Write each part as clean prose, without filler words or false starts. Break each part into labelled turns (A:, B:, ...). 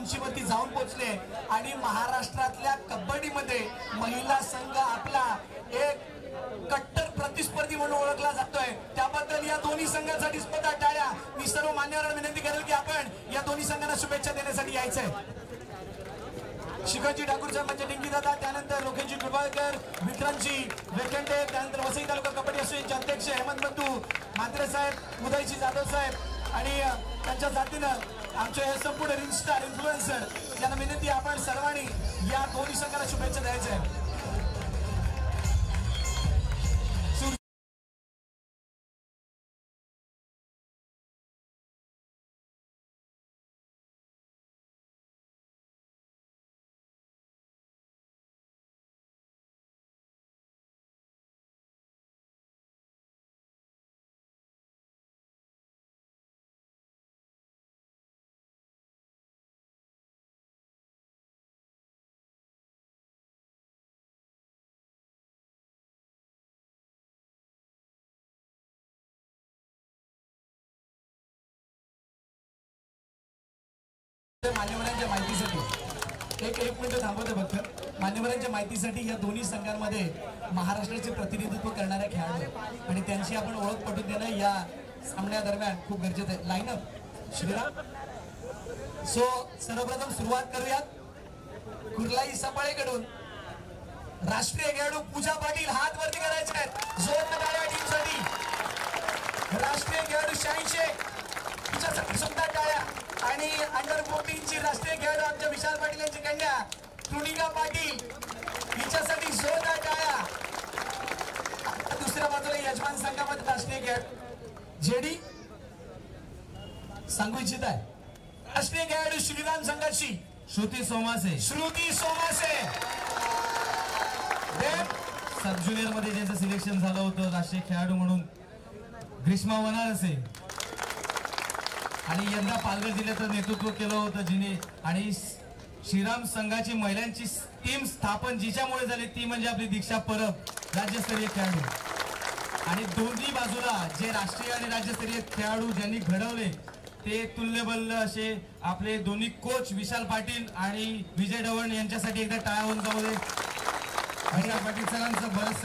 A: उंचीवरती जाऊन पोहोचले आणि महाराष्ट्रातल्या कबड्डीमध्ये महिला संघ आपला एक कट्टर प्रतिस्पर्धी म्हणून ओळखला जातोय। त्याबद्दल या दोन्ही संघांसाठी स्पर्धा टाळ्या। मी सर्व मान्यवरांना विनंती करेल की आपण या दोन्ही संघांना शुभेच्छा देण्यासाठी यायचंय। शिखरजी ठाकूरचा म्हणजे डिंगी दादा, त्यानंतर लोकेशजी कृपाळकर, विक्रमजी वेकंडे, त्यानंतर वसई तालुका कबड्डी असोसिएशनचे अध्यक्ष हेमंत बंधू म्हात्रे साहेब, उदयजी जाधव साहेब आणि त्यांच्या साथीनं आमचे हे संपूर्ण रील स्टार इन्फ्लुएन्सर यांना विनंती आपण सर्वांनी या दोन्ही संघाला शुभेच्छा द्यायच्या आहे। मान्यवरांच्या माहितीसाठी एक मिनिट थांबवते फक्त। मान्यवरांच्या माहितीसाठी या दोन्ही संघांमध्ये महाराष्ट्राचे प्रतिनिधित्व करणाऱ्या खेळाडू आणि त्यांची आपण ओळख पटवून देणं या सामन्यादरम्यान खूप गरजेचं आहे। लाईनअप श्रीराम। सो सर्वप्रथम सुरुवात करूयात कुर्लाई सपाळेकडून। राष्ट्रीय खेळाडू पूजा पाटील हात वरती करायचे आहेत जोरदार टीमसाठी। राष्ट्रीय खेळाडू शाहीन शेख तिच्यासाठी सुद्धा टाळ्या आणि अंडर 14 ची राष्ट्रीय खेळाडू आमच्या विशाल पाटील यांची कन्या कृणिका पाटील हिच्यासाठी जोरदार टाळ्या। दुसऱ्या बाजूला यजमान संघामध्ये राष्ट्रीय खेळाडू जेडी सांगू इच्छित आहे। राष्ट्रीय खेळाडू श्रीराम संघाची
B: श्रुती सोमासे सब ज्युनियर मध्ये ज्यांचं सिलेक्शन झालं होतं राष्ट्रीय खेळाडू म्हणून ग्रीष्मा वनारसे आणि यंदा पालघर जिल्ह्याचं नेतृत्व केलं होतं जिने आणि श्रीराम संघाची महिलांची टीम स्थापन जिच्यामुळे झाली ती म्हणजे आपली दीक्षा परब राज्यस्तरीय खेळाडू। आणि दोन्ही बाजूला जे राष्ट्रीय आणि राज्यस्तरीय खेळाडू ज्यांनी घडवले ते तुल्यबल असे आपले दोन्ही कोच विशाल पाटील आणि विजय ढवण यांच्यासाठी एकदा टाळ्या होऊन जाऊ दे। विशाल पाटील सरांचं बरंच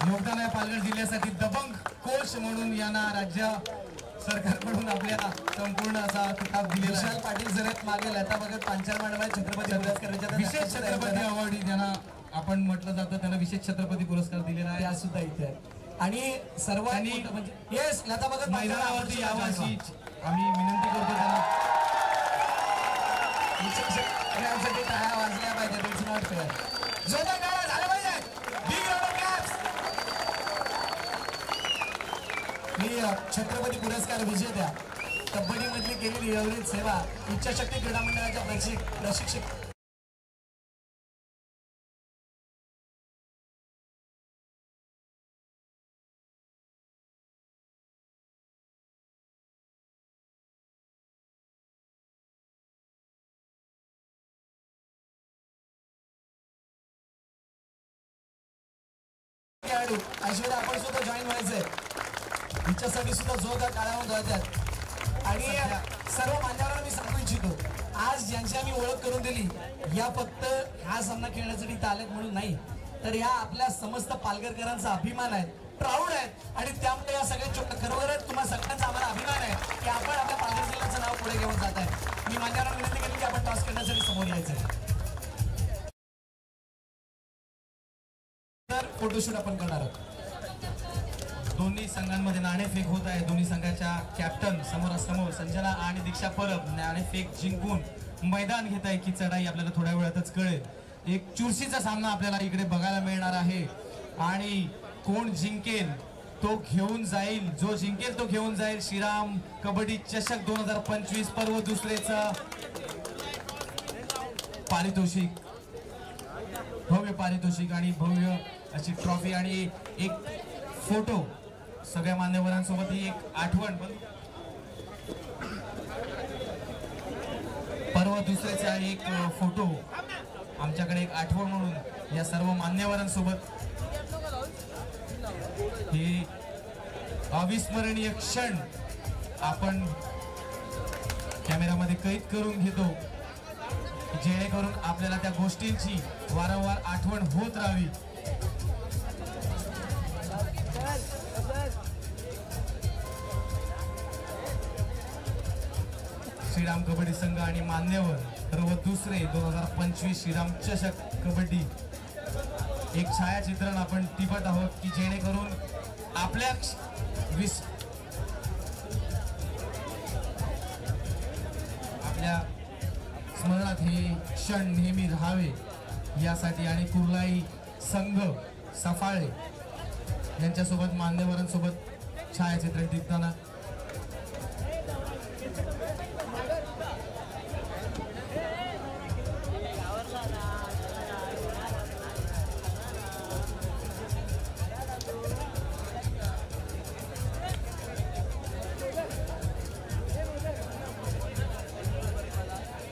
B: योगदान आहे पालघर जिल्ह्यासाठी। दबंग कोच म्हणून यांना राज्य सरकारकडून आपल्याला संपूर्ण असा किताब दिलेला आहे।
A: विशाल पाटील जरत मागे लता भगत पांचाल मांडवा छत्रपती पुरस्काराच्या
B: विशेष छत्रपती अवॉर्ड ज्यांना आपण म्हटलं जातं त्यांना विशेष छत्रपती पुरस्कार दिलेला आहे
A: त्या सुद्धा इथे आहे। आणि सर्वांनी म्हणजे येस लता भगत
B: मैदानावरती यावर्षी आम्ही विनंती करतो त्यांना
A: टाळ्या वाजल्या पाहिजे। It's not fair. जोरदार टाळ्या झाल्या पाहिजे। Big round of claps. मी छत्रपती पुरस्कार विजेत्या कबड्डी मधली केलेली एवढीच सेवा इच्छाशक्ती क्रीडा मंडळाच्या प्रशिक्षक खेळाडू ऐश्वर्या आपण सुद्धा जॉईन व्हायचंय हिच्यासाठी सुद्धा जोरदार टाळ्या वाजवायच्यात। आणि सर्व मान्यवरांना मी सांगू इच्छितो आज ज्यांची आम्ही ओळख करून दिली या फक्त हा सामना खेळण्यासाठी इथं आलेत म्हणून नाही तर या आपल्या समस्त पालघरकरांचा अभिमान आहे, प्राऊड आहेत आणि त्यामुळे या सगळ्यांच्या खरोखरच तुम्हा सगळ्यांचा आम्हाला अभिमान आहे की आपण आपल्या पालघर जिल्ह्याचं नाव पुढे घेऊन जात आहे। मी मान्यवरांना विनंती केली की आपण टॉस करण्यासाठी समोर यायचं तर फोटोशूट आपण करणार आहोत।
B: दोन्ही संघांमध्ये नाणेफेक होत आहे। दोन्ही संघाच्या कॅप्टन समोरासमोर संजना आणि दीक्षा परब नाणेफेक जिंकून मैदान घेत आहे की चढाई आपल्याला थोड्या वेळातच कळेल। एक चुरशीचा सामना आपल्याला इकडे बघायला मिळणार आहे आणि कोण जिंकेल तो घेऊन जाईल, जो जिंकेल तो घेऊन जाईल श्रीराम कबड्डी चषक 2025 पर्व दुसरेचं पारितोषिक, भव्य पारितोषिक आणि भव्य अशी ट्रॉफी आणि एक फोटो सगळ्या मान्यवरांसोबत ही एक आठवण पर्व दुसऱ्याचा एक फोटो आमच्याकडे एक आठवण म्हणून या सर्व मान्यवरांसोबत हे अविस्मरणीय क्षण आपण कॅमेरामध्ये कैद करून घेतो जेणेकरून आपल्याला त्या गोष्टींची वारंवार आठवण होत राहावी. श्रीराम कबड्डी संघ आणि मान्यवर सर्व दुसरे 2025 श्रीराम चषक कबड्डी एक छायाचित्रण आपण टिपत आहोत की जेणेकरून आपल्या स्मरणात हे क्षण नेहमी राहावे यासाठी आणि कुर्लाई संघ सफाळे यांच्यासोबत मान्यवरांसोबत छायाचित्रण टिपताना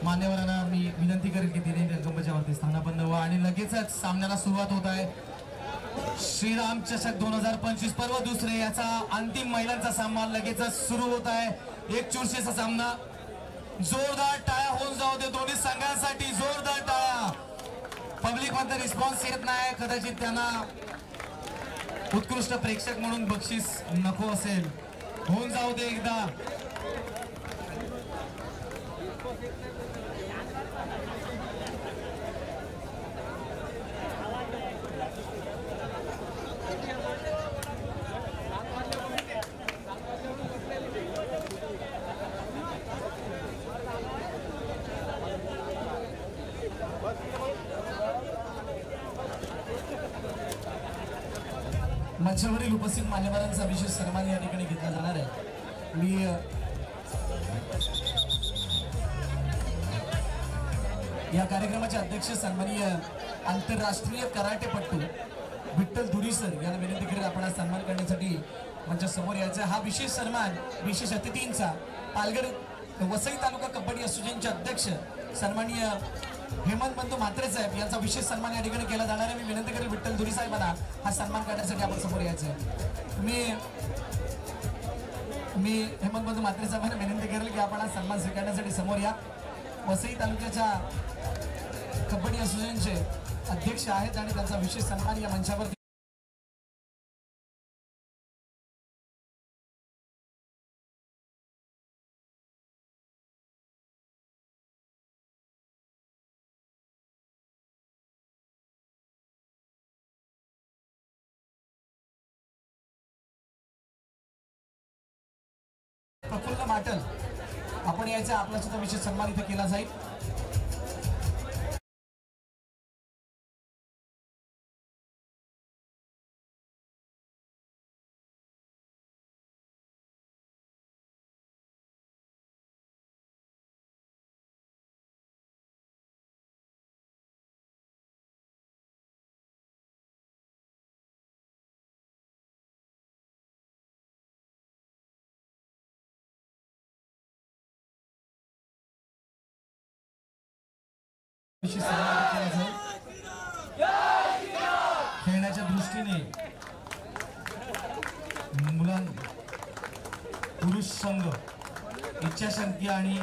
B: मान्यवरांना मी विनंती करेल की तिने रंगमंचावरती वरती स्थानापन्न व्हा आणि लगेचच सामन्याला सुरुवात होत आहे. श्रीराम चषक 2025 पर्व दुसरे याचा अंतिम महिलांचा सामना लगेचच सुरू होत आहे. एक चुरशीचा सामना. जोरदार टाळ्या होऊन जाऊ दे दोन्ही संघांसाठी. जोरदार टाळ्या. पब्लिक मध्ये रिस्पॉन्स येत नाही. कदाचित त्यांना उत्कृष्ट प्रेक्षक म्हणून बक्षीस नको असेल. होऊन जाऊ दे एकदा.
A: मंचावरील उपस्थित मान्यवरांचा विशेष सन्मान या ठिकाणी घेतला जाणार आहे. मी या कार्यक्रमाचे अध्यक्ष सन्माननीय आंतरराष्ट्रीय कराटेपटू विठ्ठल धुरीसर यांना विनंती करेल आपण आज सन्मान करण्यासाठी मंचासमोर यायचा. हा विशेष सन्मान विशेष अतिथींचा पालघर वसई तालुका कबड्डी असोसिएशनचे अध्यक्ष सन्माननीय हेमंत बंधू म्हात्रे साहेब यांचा विशेष सन्मान या ठिकाणी केला जाणार आहे. मी विनंती करेल विठ्ठल धुरी साहेबांना हा सन्मान करण्यासाठी आपण समोर यायचं. मी हेमंत बंधू म्हात्रे साहेबांना विनंती करेल की आपण हा सन्मान स्वीकारण्यासाठी समोर या. वसई तालुक्याच्या कबड्डी असोसिएशनचे अध्यक्ष आहेत आणि त्यांचा विशेष सन्मान या मंचावर प्रफुल्ल माटल आपण यायचा. आपला सुद्धा विशेष सन्मान इथे केला जाईल.
B: खेळण्याच्या दृष्टीने पुरुष संघ इच्छाशक्ती आणि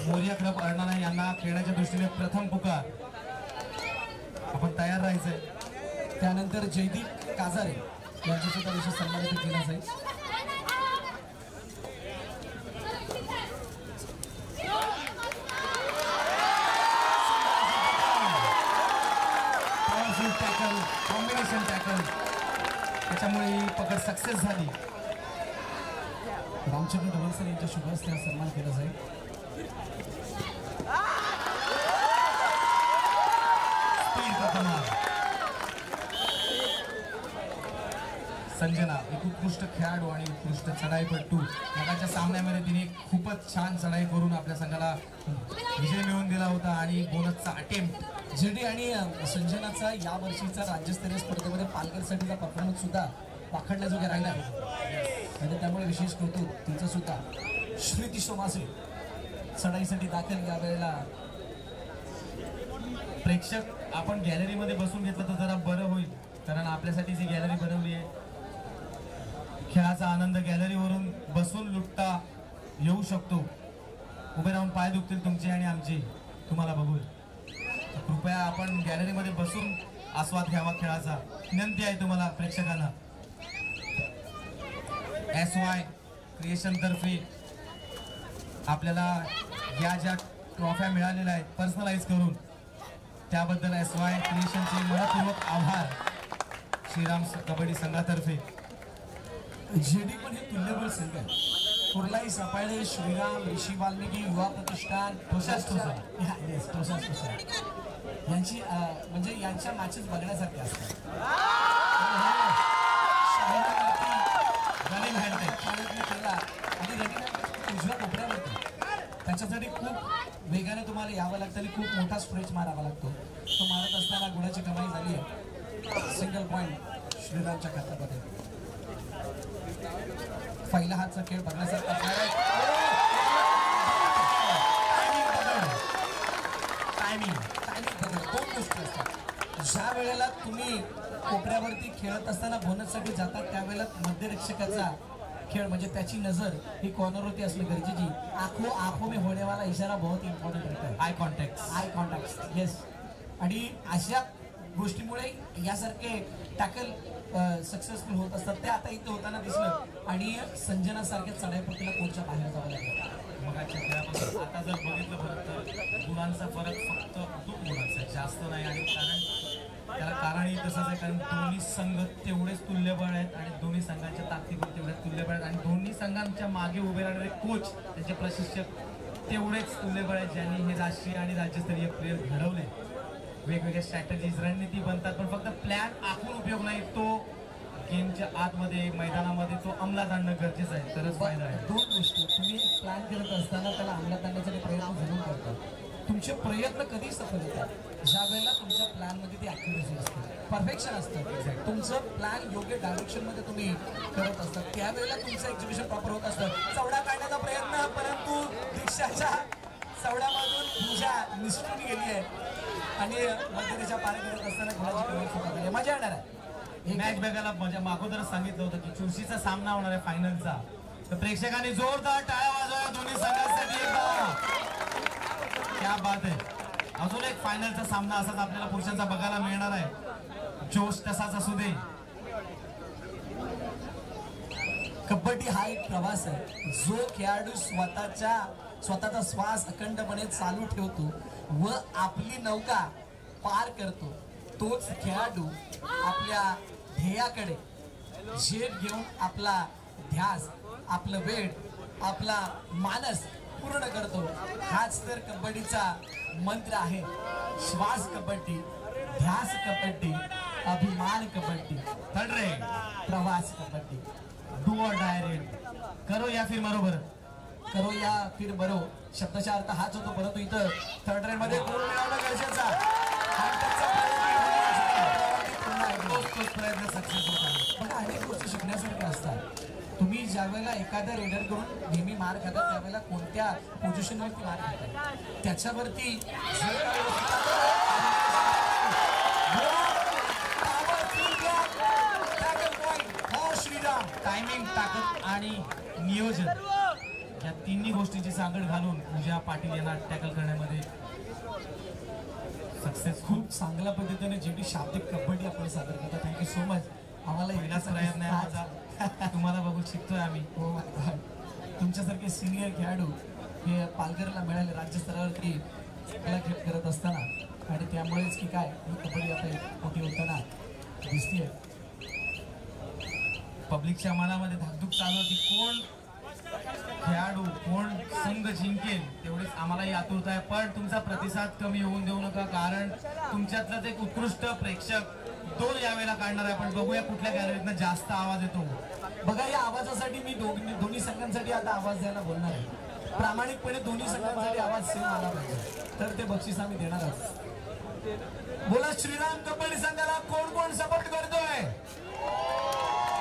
B: मोर्या क्लब अडणारा यांना खेळण्याच्या दृष्टीने प्रथम पुकार. आपण तयार राहायचंय.
A: त्यानंतर जयदीप काजारे यांचा सुद्धा विशेष सन्मान इथे केला जाईल.
B: कॉम्बिनेशन टॅकल त्याच्यामुळे ही पकड सक्सेस झाली.
A: रामचंद्र डबलसर यांच्या शुभ हस्ते सन्मान केला जाईल.
B: संजना एक उत्कृष्ट खेळाडू आणि उत्कृष्ट चढाईपटू. मगाच्या सामन्यामध्ये तिने खूपच छान चढाई करून आपल्या संघाला विजय मिळवून दिला होता आणि बोनसचा अटेम्प्ट.
A: जेडी आणि संजनाचा या वर्षीचा राज्यस्तरीय स्पर्धेमध्ये पालघरसाठीचा परफॉर्मन्स सुद्धा पाखडण्याजोग्या राहिला आणि त्यामुळे विशेष कौतुक तिचं सुद्धा. श्रुती सोमासे चढाईसाठी दाखल या वेळेला.
B: प्रेक्षक आपण गॅलरीमध्ये बसून घेतलं तर जरा बरं होईल कारण आपल्यासाठी जी गॅलरी बनवली आहे खेळाचा आनंद गॅलरीवरून बसून लुटता येऊ शकतो. उभे राहून पाय दुखतील तुमचे आणि आमचे. तुम्हाला बघून. तर कृपया आपण गॅलरीमध्ये बसून आस्वाद घ्यावा खेळाचा विनंती आहे तुम्हाला प्रेक्षकांना. SY क्रिएशन तर्फे आपल्याला या ज्या ट्रॉफ्या मिळालेल्या आहेत पर्सनलाइज करून त्याबद्दल SY क्रिएशनचे मनपूर्वक आभार श्रीराम कबड्डी संघातर्फे.
A: जेडी पण हे तुल्यबळ संघ आहे. कुर्लाई सफाळे, श्रीराम, ऋषी वाल्मिकी युवा प्रतिष्ठान, यांची म्हणजे यांच्या मॅचेस बघण्यासारख्या असतात. आणि उजव्या कोपऱ्यावरती त्याच्यासाठी खूप वेगाने तुम्हाला यावं लागतं आणि खूप मोठा स्ट्रेच मारावा लागतो. तो मारत असताना गुणाची कमाई झाली आहे. सिंगल पॉईंट श्रीरामच्या खात्यामध्ये. पहिला हातचा खेळ बघण्यासारखा टायमिंग दोन गोष्टी असतात. ज्या वेळेला तुम्ही कोपऱ्यावरती खेळत असताना बोनससाठी जातात त्यावेळेला मध्यरक्षकाचा खेळ म्हणजे त्याची नजर ही कॉर्नरवरती असणं गरजेची. आंखों में होने वाला इशारा बहुत इम्पॉर्टंट रहता है. Eye contact yes. आणि अशा गोष्टीमुळे यासारखे टॅकल सक्सेसफुल होत असतात. ते आता इथं होताना दिसलं आणि संजनासारख्या चढाईपट्टीला कोणच्या बाहेर जावं लागलं.
B: मगाच्या खेळापासून आता जर बघितलं बरं तर गुणांचा फरक फक्त 2 गुणांचा आहे, जास्त नाही. आणि त्याला कारणही तसंच आहे कारण दोन्ही संघ तेवढेच तुल्यबळ आहेत आणि दोन्ही संघांच्या ताकदीवर तेवढेच तुल्यबळ आहेत आणि दोन्ही संघांच्या मागे उभे राहणारे कोच त्यांचे प्रशिक्षक तेवढेच तुल्यबळ आहेत ज्यांनी हे राष्ट्रीय आणि राज्यस्तरीय प्लेयर घडवले. वेगवेगळ्या स्ट्रॅटेजीज रणनीती बनतात पण फक्त प्लॅन आखून उपयोग नाही. तो गेमच्या आतमध्ये मैदानामध्ये तो अंमलात आणणं गरजेचं आहे तरच फायदा आहे.
A: 2 गोष्टी तुम्ही एक प्लॅन करत असताना त्याला अंमलात आणण्यासाठी प्रयत्न जरूर करता. तुमचे प्रयत्न कधी सफल होतात ज्या वेळेला तुमच्या प्लॅनमध्ये ती ॲक्युरेसी असते, परफेक्शन असतं. तुमचं प्लॅन योग्य डायरेक्शनमध्ये तुम्ही करत असतात त्यावेळेला तुमचं एक्झिक्युशन प्रॉपर होत असतं. चवडा काढण्याचा प्रयत्न परंतु दीक्षाच्या चवड्यामधून पूजा निसटून गेली आहे आणि मध्यरेच्या पार करत असताना गुणाची कमी सुद्धा गेली. मजा येणार आहे.
B: मॅच बघायला म्हणजे अगोदरच सांगितलं होतं की चुरशीचा सामना होणार आहे फायनलचा. तर प्रेक्षकांनी जोरदार टाळ्या वाजवा दोन्ही संघांसाठी. क्या बात आहे. अजून एक फायनलचा सामना असाच आपल्याला पुरुषांचा बघायला मिळणार आहे. जोश तसाच असू दे.
A: कबड्डी हा एक प्रवास आहे जो खेळाडू स्वतःचा श्वास अखंडपणे चालू ठेवतो व आपली नौका पार करतो. तोच खेळाडू आपल्या ध्येयाकडे झेप घेऊन आपला ध्यास, आपलं वेळ, आपला मानस पूर्ण करतो. हाच तर कबड्डीचा मंत्र आहे. श्वास कबड्डी, ध्यास कबड्डी, अभिमान कबड्डी, प्रवास कबड्डी.
B: डू और डाय रेड. करो या फिर मरो. बरं
A: करो या फिर बरो शब्दाचा अर्थ हाच होतो परंतु इथं थर्ड रेड मध्ये गोल मिळवणं गरजेचं.
B: प्रयत्न सक्सेस होता.
A: पण अनेक गोष्टी शिकण्यासारख्या असतात. तुम्ही ज्या वेळेला एखाद्या रेडर करून नेहमी मार खाता त्यावेळेला कोणत्या पोझिशनवरती मार खाता त्याच्यावरती श्रीराम
B: टायमिंग, ताकद आणि नियोजन या तिन्ही गोष्टींची सांगड घालून पूजा पाटील यांना टॅकल करण्यामध्ये सक्सेस.
A: खूप चांगल्या पद्धतीने जेवढी शाब्दिक कबड्डी आपण सादर करता. Thank you so much. आम्हाला
B: पहिलाच प्रयत्न आहे माझा. तुम्हाला बघून शिकतोय आम्ही.
A: हो तुमच्यासारखे सिनियर खेळाडू हे पालघरला मिळाले राज्य स्तरावरती खेळ करत असताना आणि त्यामुळेच की काय कबड्डी आता मोठी होताना दिसते.
B: पब्लिकच्या मनामध्ये धाकधूक चालू होती कोण खेळाडू कोण संघ जिंकेल तेवढीच आम्हालाही आतुरता आहे. पण तुमचा प्रतिसाद कमी होऊन देऊ नका कारण तुमच्यातलाच एक उत्कृष्ट प्रेक्षक 2 यावेळेला काढणार आहे. आपण बघूया कुठल्या गॅलरीतनं जास्त आवाज येतो.
A: बघा या आवाजासाठी मी दोन्ही संघांसाठी आता आवाज द्यायला बोलणार आहे. प्रामाणिकपणे दोन्ही संघांसाठी आवाज सेम आला पाहिजे तर ते बक्षीस आम्ही देणार आहोत. बोला श्रीराम कबड्डी संघाला कोण कोण सपोर्ट करतोय.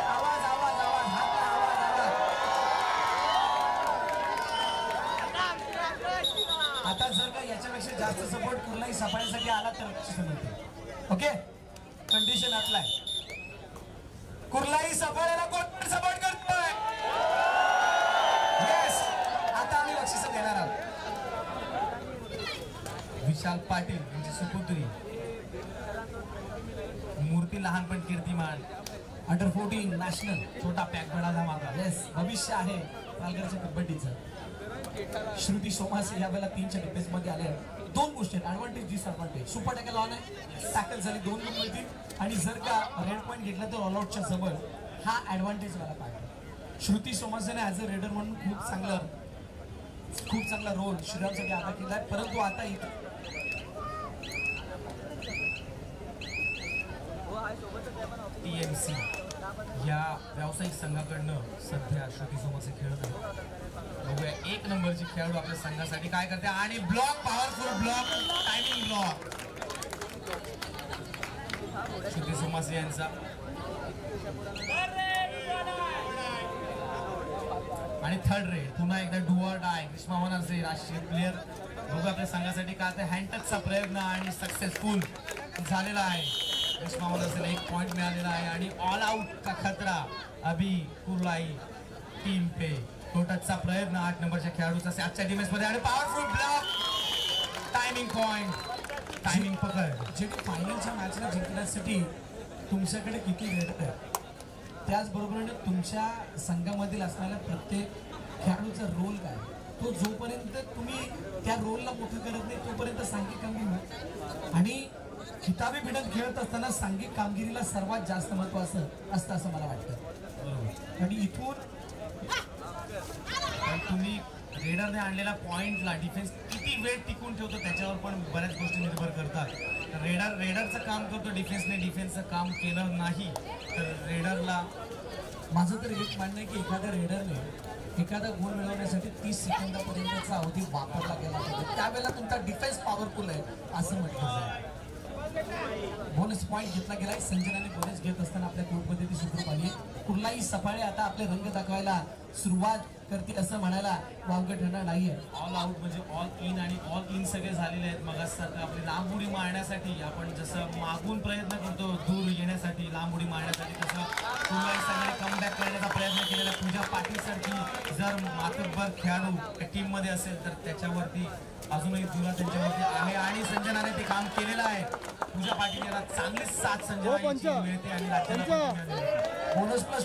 A: आवाज आवाज आवाज हात आवाज आवाज. आता जर का याच्यापेक्षा जास्त सपोर्ट कुर्लाई सफाईसाठी आला तर बक्षीस मिळते. Okay condition apply. कुर्लाई सफाईला कोण सपोर्ट करतोय. येस आता आम्ही बक्षीस देणार आहोत.
B: विशाल पाटील यांची सुपुत्री मूर्ती लहानपण कीर्तिमान
A: अंडर 14 नॅशनल
B: छोटा पॅक बडा धमाका.
A: येस भविष्य आहे पालघरच्या कबड्डीचं. श्रुती सोमासे या वेळेला 3च्या डिफेन्स मध्ये आले. दोन गोष्टी advantage disadvantage. Super tackle on आहे, टॅकल झाली 2 गुण मिळतील आणि जर का रेड पॉईंट घेतला तर ऑल आउटच्या जवळ हा ऍडव्हान्टेज मला पाहिजे. श्रुती सोमासेने ॲज अ रेडर म्हणून खूप चांगला रोल श्रीरामसाठी अदा केलाय. परंतु आता इथं
B: TMC या व्यावसायिक संघाकडनं सध्या श्रुती सोमासे खेळत आहेत. बघूया 1 नंबरची खेळाडू आपल्या संघासाठी काय करते आणि block, powerful block, timing block Shruti Somase यांचा. आणि थर्ड रेड पुन्हा एकदा डू ऑर डाय ग्रीष्मा वनरसे राष्ट्रीय प्लेयर. बघू आपल्या संघासाठी काय ते हँडटचचा प्रयत्न आणि सक्सेसफुल झालेला आहे. ग्रीष्मा वनरसेला 1 पॉइंट मिळालेला आहे आणि ऑल आउट का खतरा अभी कुर्लाई टीम पे. टोटलचा प्रयत्न 8 नंबरच्या खेळाडूचा आजच्या डिफेन्स मध्ये आणि powerful block, timing point, timing पकड.
A: जे फायनलच्या मॅचला जिंकण्यासाठी तुमच्याकडे किती रेड आहे त्याचबरोबर तुमच्या संघामधील असणाऱ्या प्रत्येक खेळाडूचा रोल काय तो जोपर्यंत तुम्ही त्या रोलला मोठं करत नाही तोपर्यंत सांघिक कामगिरी. आणि किताबी भिडत खेळत असताना सांघिक कामगिरीला सर्वात जास्त महत्व असतं असं मला वाटतं. आणि इथून
B: तुम्ही रेडरने आणलेला पॉइंटला डिफेन्स किती वेळ टिकून ठेवतो त्याच्यावर पण बऱ्याच गोष्टी निर्भर करतात. रेडरचं काम करतो डिफेन्सने डिफेन्सचं काम केलं नाही तर रेडरला.
A: माझं तर एक म्हणणं आहे की एखाद्या रेडरने एखादा गोल मिळवण्यासाठी 30 सेकंदापर्यंतचा अवधी वापरला गेला पाहिजे. त्यावेळेला तुमचा डिफेन्स पॉवरफुल आहे असं म्हटलं जाईल. बोनस पॉईंट घेतला गेलाय. संजनाने बोनस घेत असताना आपल्या कोर्टमध्ये ती सुखरूप आली. कुर्लाई सफाळे आता आपले रंग दाखवायला सुरुवात करते असं म्हणायला वावगं ठरणार नाहीये.
B: ऑल आउट म्हणजे ऑल इन आणि ऑल इन सगळे झालेले आहेत. मग असं आपली लांब उडी मारण्यासाठी आपण जसं मागून प्रयत्न करतो दूर येण्यासाठी लांब उडी मारण्यासाठी तसं कुर्लाई संघाने कमबॅक करण्याचा प्रयत्न केलेला. पूजा पाटील सारखी जर मातब्बर खेळाडू टीम मध्ये असेल तर त्याच्यावरती अजूनही जुना त्यांच्यावरती आहे आणि संजनाने ते काम केलेलं आहे. पूजा पाटील यांना चांगलीच साथ संजना मिळते आणि राज्याला
A: बोनस +2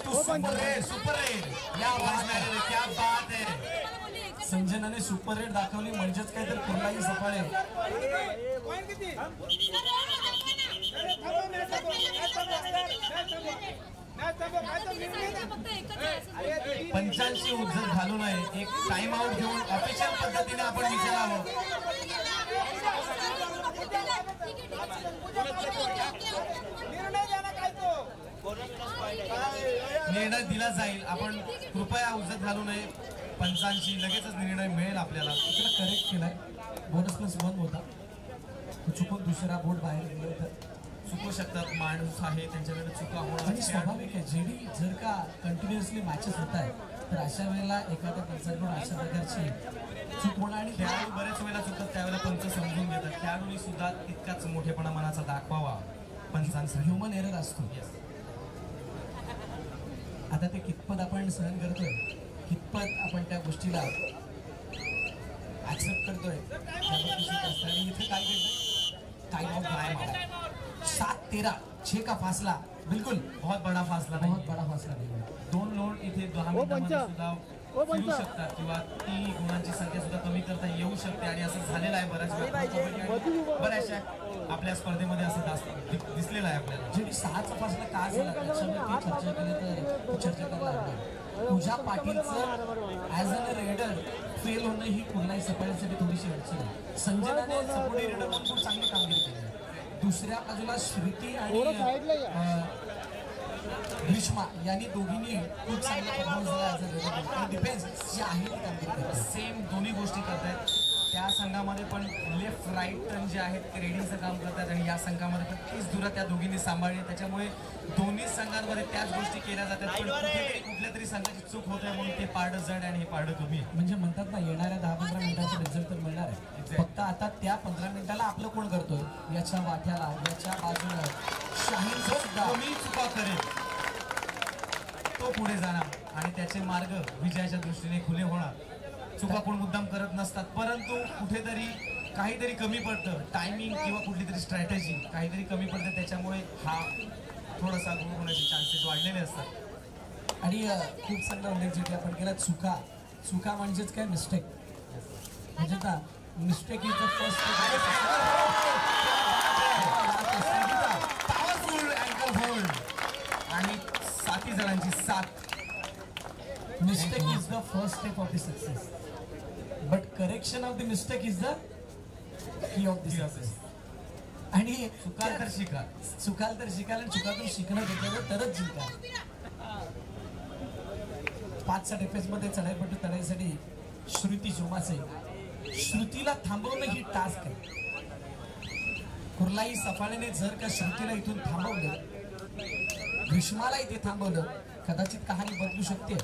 B: सुपर रेड या वाजणारे क्या बात आहे.
A: संजनाने सुपर रेड दाखवली म्हणजेच काय तर कुर्लाई सफाळे
B: 85 उद्धट घालू नये. एक टाइम आउट घेऊन ऑफिशियल पद्धतीने आपण विचारावं. निर्णय दिला जाईल. आपण कृपया उद्धट घालू नये. 85 लगेचच निर्णय मिळेल आपल्याला.
A: इकडे करेक्ट केलाय. बोनस +1 होता चुकून दुसरा बोर्ड बाहेर गेलं तर
B: चुकू शकतात. माणूस आहे त्यांच्याकडे चुका होणार
A: आणि स्वाभाविक आहे. जेडी जर का कंटिन्युअसली मॅचेस होत आहेत तर अशा वेळेला एखाद्या पंचांकडून अशा प्रकारची चूक होणार आणि
B: खेळाडू बरेच वेळेला चुकतात त्यावेळेला पंच समजून घेतात. खेळाडूंनी सुद्धा तितकाच मोठेपणा मनाचा दाखवावा. पंचांचा
A: ह्युमन एरर असतो. आता ते कितपत आपण सहन करतोय कितपत आपण त्या गोष्टीला ऍक्सेप्ट करतोय आणि इथे काय केलं टाइम ऑफ बाय 7-13 6 का फासला बिलकुल
B: बहुत बडा फासला
A: बहुत बडा फासला नाही.
B: 2 लोड इथे 10 मिनिटांमध्ये सुद्धा फिरू शकतात किंवा ती गुणांची संख्या सुद्धा कमी करता येऊ शकते आणि असं झालेलं आहे बऱ्याच वेळा. बऱ्याचशा आपल्या स्पर्धेमध्ये असं दिसलेलं आहे आपल्याला.
A: जे 6चा फासला का झाला त्याच्यावर चर्चा केली तर चर्चा करायला लागली. पूजा पाटीलचं ॲज अ रेडर फेल होणं ही कुर्लाई सफाळ्यासाठी थोडीशी अडचण आहे. संजनाने सपोर्टी रेडर म्हणून खूप चांगली कामगिरी केली. दुसऱ्या बाजूला श्रुती आणि ग्रीष्मा यांनी दोघींनी खूप चांगला परफॉर्मन्स दिला. ॲज अ डिफेन्स जी आहे ती कामगिरी करतात.
B: सेम दोन्ही गोष्टी करतात. त्या संघामध्ये पण लेफ्ट राईट टर्न जे आहेत ते रेडिंगचं काम करतात आणि या संघामध्ये पण तीच दुरा त्या दोघींनी सांभाळली. त्याच्यामुळे दोन्ही संघांमध्ये त्याच गोष्टी केल्या जातात. पण कुठल्या तरी संघाची चूक होत आहे म्हणून ते पारडं जड आणि हे पारडं कमी आहे.
A: म्हणजे म्हणतात ना येणाऱ्या 10-15 मिनिटाचा रिझल्ट तर मिळणार आहे. फक्त आता त्या 15 मिनिटाला आपलं कोण करतोय याच्या वाट्याला याच्या बाजूला शाहीर सुद्धा
B: कमी चुका करेल तो पुढे जाणार आणि त्याचे मार्ग विजयाच्या दृष्टीने खुले होणार. चुका कोण मुद्दाम करत नसतात परंतु कुठेतरी काहीतरी कमी पडतं, टायमिंग किंवा कुठली तरी स्ट्रॅटेजी काहीतरी कमी पडते, त्याच्यामुळे हा थोडासा गोल होण्याचे चान्सेस वाढलेले असतात.
A: आणि खूप चांगला उल्लेख जे आपण केला, चुका. चुका म्हणजेच काय, मिस्टेक. म्हणजे ना, mistake is the first.
B: Powerful ankle hold आणि 7 जणांची साथ.
A: Mistake is the first step of the success, but correction of the mistake is the key of the success. आणि
B: चुकाल तर शिका,
A: चुकाल तर शिकाल आणि चुकातून शिकणं घेतलं तरच जिंकाल. 5 डिफेन्स मध्ये चढाईपट्टी चढाईसाठी श्रुती जोमासे. श्रुतीला थांबवणं ही टास्क आहे. कुर्लाई सफाळेने जर का श्रुतीला इथून थांबवलं, भीष्माला इथे थांबवलं, कदाचित कहाणी बदलू शकते.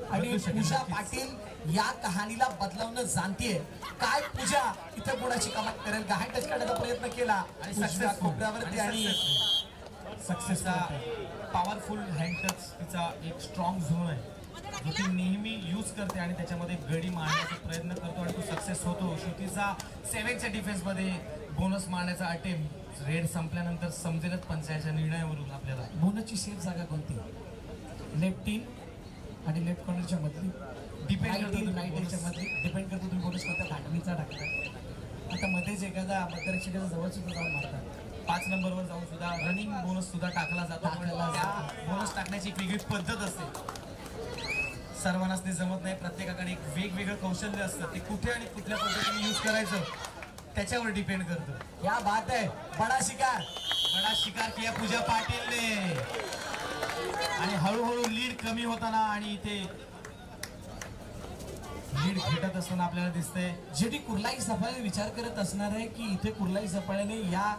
A: आणि पूजा पाटील या कहाणीला बदलवणं जाणतीये. काय पूजा इथं कोणाची कमाल करेल का, हँड टच काढण्याचा प्रयत्न केला आणि सक्सेस कोपऱ्यावरती आणि
B: सक्सेसचा पॉवरफुल हँड टच तिचा एक स्ट्रॉंग झोन आहे जो ती नेहमी यूज करते आणि त्याच्यामध्ये गडी मारण्याचा प्रयत्न करतो आणि तो सक्सेस होतो. श्रुतीचा 7च्या डिफेन्समध्ये बोनस मारण्याचा अटेम्प्ट रेड संपल्यानंतर समजेलच पंचायतच्या निर्णयावरून आपल्याला.
A: बोनसची सेफ जागा कोणती, लेफ्ट इन आणि लेफ्ट कॉर्नरच्या मधली,
B: डिपेंड
A: राईट इनच्या मधली, डिपेंड करतो तुम्ही बोनस कोणत्या धाटणीचा टाकता. आता मध्येच एखादा मतदारक्षकाच्या जवळ सुद्धा जाऊन मारतात.
B: 5 नंबरवर जाऊन सुद्धा रनिंग बोनस सुद्धा टाकला जातो. त्या बोनस टाकण्याची एक वेगळी पद्धत असते. सर्वांनाच ते जमत नाही, प्रत्येकाकडे एक वेगवेगळं कौशल्य असतं. ते कुठे आणि कुठल्या पद्धतीने यूज करायचं त्याच्यावर डिपेंड करतं.
A: या बात आहे, बडा शिकार.
B: बडा शिकार किया पूजा पाटीलने. आणि हळूहळू लीड कमी होताना आणि इथे लीड भेटत असताना आपल्याला दिसतंय.
A: जेडी कुर्लाई सफाळे विचार करत असणार आहे की इथे कुर्लाई सफाळेने या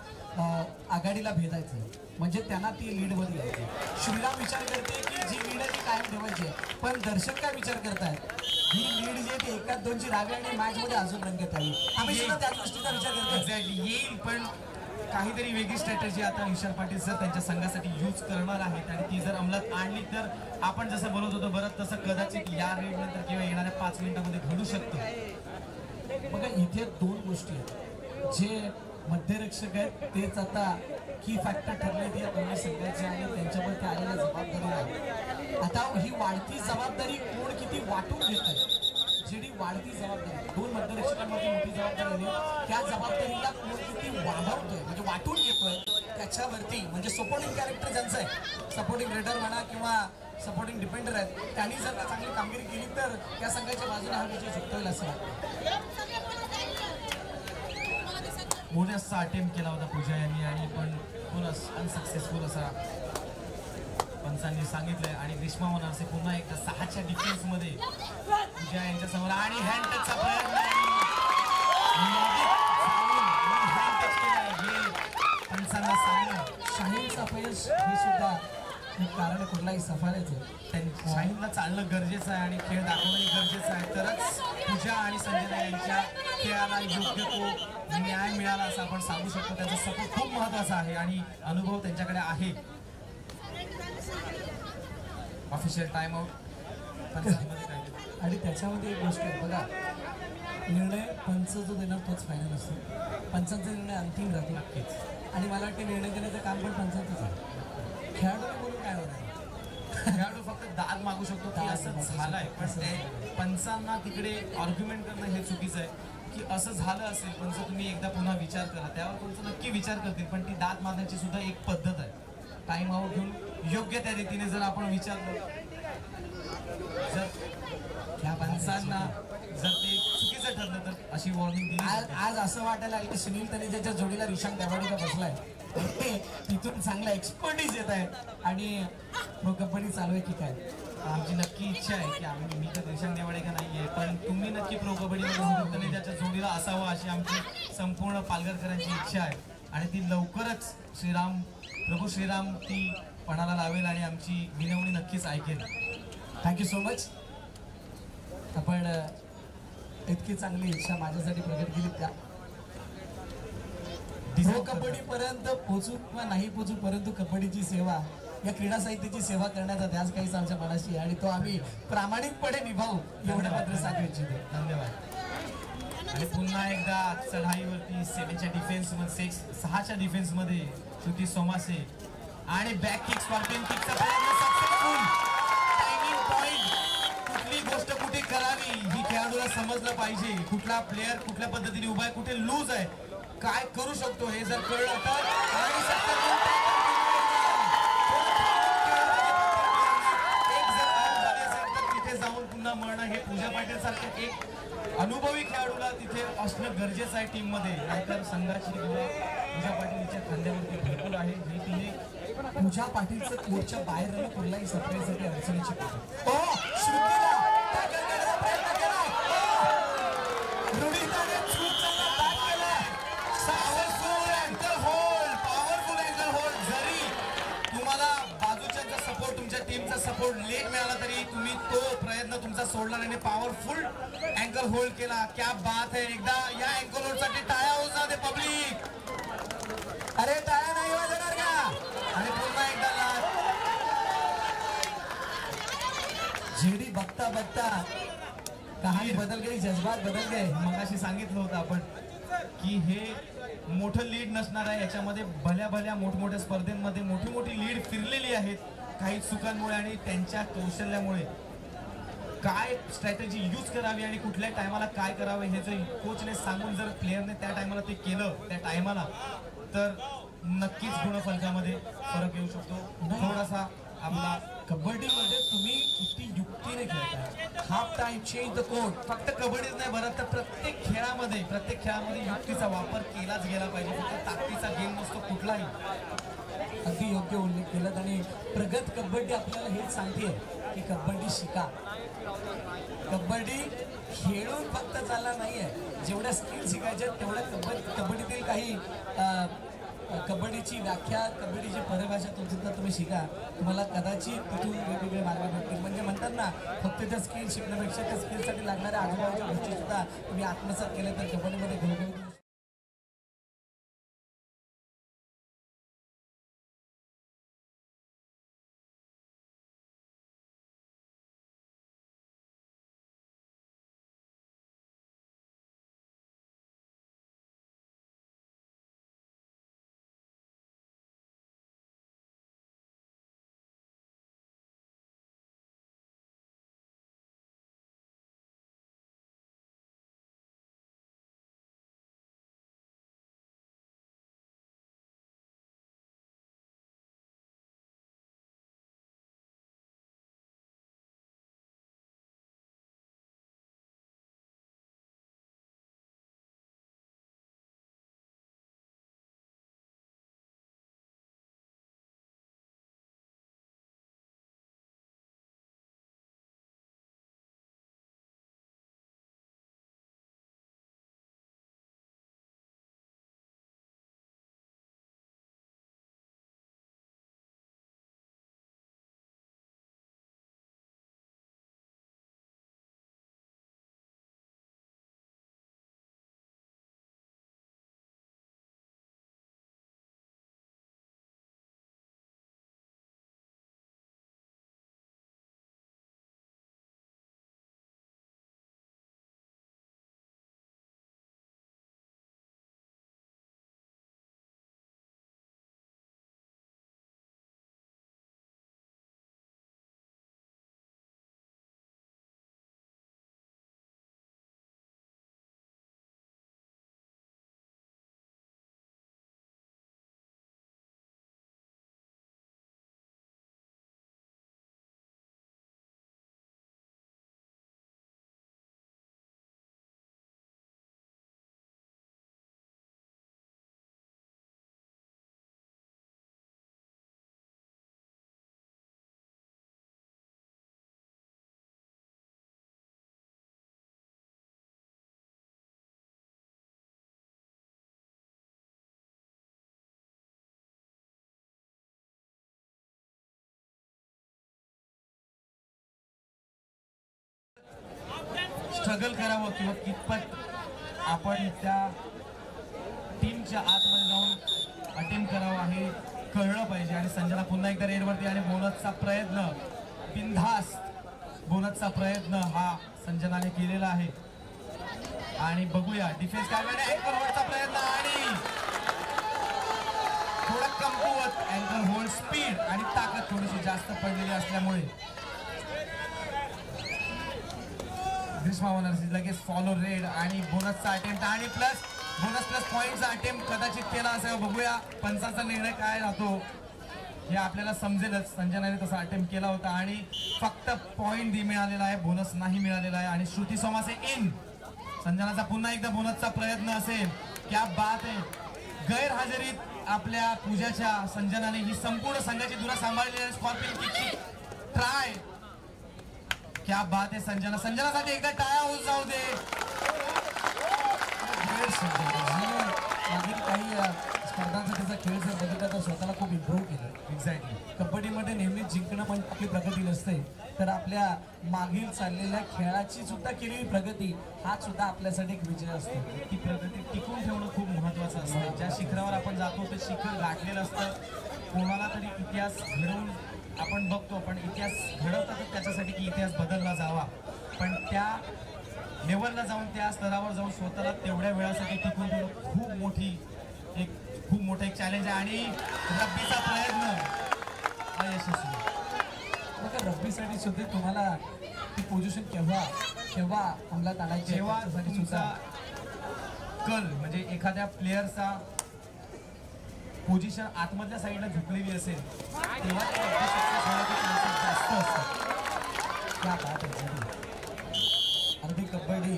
A: आघाडीला भेदायचं, म्हणजे त्यांना ती लीड मध्ये यायची. श्रीराम विचार करते की जी लीड आहे ती कायम ठेवायची आहे. पण दर्शक काय विचार करतायत, ही लीड जी आहे ती एकाच दोनची राहावी आणि मॅच मध्ये अजून रंगत यावी. आम्ही सुद्धा त्या गोष्टीचा विचार करतो.
B: येईल, पण काहीतरी वेगळी स्ट्रॅटेजी आता विशाल पाटील सर त्यांच्या संघासाठी यूज करणार आहेत आणि ती जर अंमलात आणली तर आपण जसं बोलत होतो बरं तसं कदाचित या रेड नंतर किंवा येणाऱ्या 5 मिनिटांमध्ये घडू शकतं.
A: बघा, इथे 2 गोष्टी आहेत. जे मध्यरक्षक आहेत तेच आता की फॅक्टर ठरले या दोन्ही संघाचे आणि त्यांच्यावरती आलेल्या जबाबदारी. आता ही वाढती जबाबदारी कोण किती वाटून घेत आहे, जेडी वाढती जबाबदारी 2 मध्यरक्षकांमध्ये मोठी जबाबदारी आली, त्या जबाबदारीला कोण किती वाढवतोय म्हणजे वाटून घेतोय त्याच्यावरती. म्हणजे सपोर्टिंग कॅरेक्टर ज्यांचं आहे, सपोर्टिंग रेडर म्हणा किंवा सपोर्टिंग डिफेंडर आहेत, त्यांनी जर का चांगली कामगिरी केली तर त्या संघाच्या बाजूने हा विजय झुकता येईल असं वाटतं.
B: बोनसचा अटेम्प्ट केला होता पूजा यांनी आणि पण बोनस अनसक्सेसफुल असा पंचांनी सांगितलंय. आणि ग्रीष्मा होणार पुन्हा एकदा 6च्या डिफेन्समध्ये पूजा यांच्या समोर आणि हँड टचचा प्रयत्न पंचांना सांगणं.
A: शाहीनचं अपयश हे सुद्धा एक कारण कुठलाही सफाळ्याचं.
B: शाहीनला चालणं गरजेचं आहे आणि खेळ दाखवणंही गरजेचं आहे, तरच पूजा आणि संजना यांच्या खेळाला योग्य तो न्याय मिळाला असं आपण सांगू शकतो. त्यांचा सपोर्ट खूप महत्वाचा आहे आणि अनुभव त्यांच्याकडे आहे. ऑफिशियल टाइम आउट
A: आणि त्याच्यामध्ये एक गोष्ट आहे बघा, निर्णय पंच जो देणार तोच फायनल असतो. पंचांचा निर्णय अंतिम राहतो नक्कीच. आणि मला वाटतं निर्णय देण्याचं काम पण पंचांचंच आहे. खेळाडूने बोलून काय होणार,
B: खेळाडू फक्त दाद मागू शकतो की असं झालंय, पण ते पंचांना तिकडे आर्ग्युमेंट करणं हे चुकीचं आहे की असं झालं असेल पण जर तुम्ही एकदा पुन्हा विचार करा, त्यावर तुमचं नक्की विचार करतील. पण ती दाद मारण्याची सुद्धा एक पद्धत आहे. टाइम आउट घेऊन योग्य त्या रीतीने जर आपण विचारलं, जर त्या पंचांना जर ते चुकीचं ठरलं तर अशी वॉर्निंग दिली.
A: आज असं वाटायला लागलं की सुनील तनेजाच्या जोडीला रिशांक देवाडीला बसलाय, तिथून चांगला एक्सपर्टीज येत आहे आणि प्रो कबड्डी चालू आहे की काय.
B: आमची नक्की इच्छा आहे की मी तर रिशांक देवाडे का नाहीये, पण तुम्ही नक्की प्रो कबड्डीमध्ये सुनील तनेजाच्या जोडीला असावं अशी आमची संपूर्ण पालघरकरांची इच्छा आहे. आणि ती लवकरच प्रभू श्रीराम ती पणाला लावेल आणि आमची विनवणी नक्कीच ऐकेल.
A: Thank you so much. आपण इतकी चांगली इच्छा माझ्यासाठी प्रगट केली. त्या प्रो कबड्डी पर्यंत पोचू किंवा नाही पोचू, परंतु कबड्डीची सेवा, या क्रीडा साहित्याची सेवा करण्याचा ध्यास काहीच आमच्या मनाशी आणि तो आम्ही प्रामाणिकपणे निभावू एवढं मात्र सांगू इच्छितो.
B: धन्यवाद. आणि पुन्हा एकदा चढाईवरती 7च्या डिफेन्स मध्ये 6च्या डिफेन्स मध्ये श्रुती सोमासे आणि बॅक किक स्कॉर्पियन किकचा प्रयत्न सक्सेसफुल. टायमिंग पॉइंट, कुठली गोष्ट कुठे करावी ही खेळाडूला समजलं पाहिजे. कुठला प्लेअर कुठल्या पद्धतीने उभा आहे, कुठे लूज आहे, काय करू शकतो हे जर कळलं तर तिथे जाऊन पुन्हा मरणं हे पूजा पाटील सारखे एक अनुभवी खेळाडूला तिथे असणं गरजेचं आहे टीम मध्ये. नाहीतर संघाची पूजा पाटीलच्या खांद्यावरती भरपूर आहे. ही तिने
A: पूजा पाटीलचं कोर्टच्या बाहेर राहिलं कुठलाही सरप्राईजसाठी अडचणीची
B: सपोर्ट लेट मिळाला तरी तुम्ही तो प्रयत्न तुमचा सोडला नाही. पॉवरफुल अँकल होल्ड केला. क्या बात है. एकदा या अँकल होल्ड साठी टाळ्या होता दे पब्लिक.
A: अरे टाळ्या नाही वाजणार का.
B: आणि पुन्हा एकदा
A: जेडी बघता बघता कहाणी बदल गई, जज्बात बदल गए.
B: मगाशी सांगितलं होतं आपण की हे मोठं लीड नसणार आहे. याच्यामध्ये भल्या भल्या मोठमोठ्या स्पर्धेमध्ये मोठी मोठी लीड फिरलेली आहेत. काही चुकांमुळे आणि त्यांच्या कौशल्यामुळे काय स्ट्रॅटेजी यूज करावी आणि कुठल्या टायमाला काय करावे हे जर कोचने सांगून जर प्लेयरने त्या टायमाला ते केलं त्या टायमाला तर नक्कीच गुणफलकामध्ये फरक येऊ शकतो. थोडासा आपला
A: कबड्डीमध्ये तुम्ही किती युक्तीने खेळता. Half time change the court.
B: फक्त कबड्डीच नाही बरं तर प्रत्येक खेळामध्ये युक्तीचा वापर केलाच गेला पाहिजे. फक्त ताकदीचा गेम नसतो कुठलाही.
A: अगदी योग्य उल्लेख केलात. आणि प्रगत कबड्डी आपल्याला हेच सांगते की कबड्डी शिका. कबड्डी खेळून फक्त चालला नाहीये. जेवढ्या स्किल शिकायच्या तेवढ्या कबड्डीतील काही कबड्डीची व्याख्या, कबड्डीची परिभाषा तुम्ही शिका. तुम्हाला कदाचित तिथून वेगवेगळे मार्ग भेटतील. म्हणजे म्हणतात ना फक्त त्या स्किल शिकण्यापेक्षा त्या स्किलसाठी लागणाऱ्या आजूबाजूच्या गोष्टी सुद्धा तुम्ही आत्मसात केल्या तर कबड्डीमध्ये घरोघरी
B: स्ट्रगल करावं किंवा कितपत आपण त्या टीमच्या आतमध्ये जाऊन अटेम्प्ट करावं हे कळलं पाहिजे. आणि संजना पुन्हा एकदा रेडवरती आणि बोनसचा प्रयत्न बिनधास्त बोनसचा प्रयत्न हा संजनाने केलेला आहे. आणि बघूया डिफेन्स काय करणार. एक फॉरवर्डचा प्रयत्न आणि थोडं कमकुवत अँकल होल्ड. स्पीड आणि ताकद थोडीशी जास्त पडलेली असल्यामुळे ग्रीष्मा वनर्स लगेच फॉलो रेड आणि बोनसचा अटेम्प्ट आणि बोनस प्लस पॉईंटचा अटेम्प्ट कदाचित केला असेल. बघूया पंचाचा निर्णय काय राहतो हे आपल्याला समजेलच. संजनाने तसा अटेम्प्ट केला होता आणि फक्त पॉईंट मिळालेला आहे, बोनस नाही मिळालेला आहे. आणि श्रुती सोमासे इन. संजनाचा पुन्हा एकदा बोनसचा प्रयत्न असेल. क्या बात आहे. गैरहजेरीत आपल्या पूजाच्या संजनाने ही संपूर्ण संघाची धुरा सांभाळलेली आहे. स्कॉर्पियन किकची ट्राय. क्या बात आहे संजना. संजनासाठी एकदा टाळ्या होऊन जाऊ दे.
A: मागील काही स्पर्धांचा त्याचा खेळ जर बघितला तर स्वतःला खूप इम्प्रूव्ह केलं.
B: एक्झॅक्टली.
A: कबड्डीमध्ये नेहमीच जिंकणं म्हणजे आपली प्रगती नसते, तर आपल्या मागील चाललेल्या खेळाची सुद्धा केलेली प्रगती हा सुद्धा आपल्यासाठी एक विजय असतो.
B: ती प्रगती टिकून ठेवणं खूप महत्वाचं असतं. ज्या शिखरावर आपण जातो ते शिखर गाठलेलं असतं. कोणाला तरी इतिहास घडवून आपण बघतो, पण इतिहास घडवतात त्याच्यासाठी की इतिहास बदलला जावा. पण त्या लेवलला जाऊन त्या स्तरावर जाऊन स्वतःला तेवढ्या वेळासाठी टिकून ठेवणं खूप मोठं एक चॅलेंज आहे. आणि रब्बीचा प्रयत्न अयशस्वी.
A: बघा रब्बीसाठी सुद्धा तुम्हाला ती पोझिशन केव्हा अंमलात आणायची,
B: जेव्हा तुमचा कल म्हणजे एखाद्या प्लेअरचा पोझिशन आतमधल्या साईडला झुकलेली असेल तेव्हा सक्सेस होण्याचे चान्सेस जास्त असतात.
A: त्या पाहत अगदी कबड्डी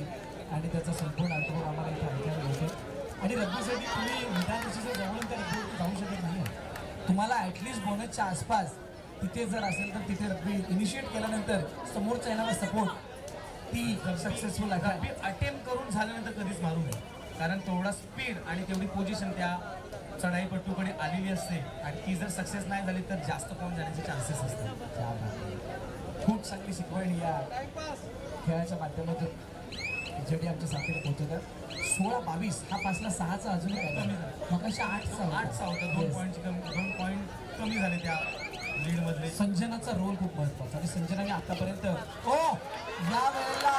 A: आणि त्याचा संपूर्ण अनुभव आम्हाला इथे ऐकायला मिळतो. आणि रग्बीसाठी तुम्ही मैदानाच्या जवळून त्या रग्बीवरती जाऊ शकत नाही. तुम्हाला ॲटलिस्ट बोनसच्या आसपास तिथे जर असेल तर तिथे रग्बी इनिशिएट केल्यानंतर समोरचा येणारा सपोर्ट ती सक्सेसफुल आहे.
B: अटेम्प्ट करून झाल्यानंतर कधीच मारू नये, कारण तेवढा स्पीड आणि तेवढी पोझिशन त्या चढाईपट्टूकडे आलेली असते आणि ती जर सक्सेस नाही झाली तर जास्त पॉईंट जाण्याचे चान्सेस असतात.
A: खूप चांगली शिकवण या खेळाच्या माध्यमातून जेडी आमच्या साथीने पोहोचवतात. 16-22 हा 5ला 6चा अजूनही कमी झाला. मग अशा 8चा
B: होता. 2 पॉईंट कमी झाले त्या लीड मधले.
A: संजनाचा रोल खूप महत्वाचा आणि संजनाने आतापर्यंत या वेळेला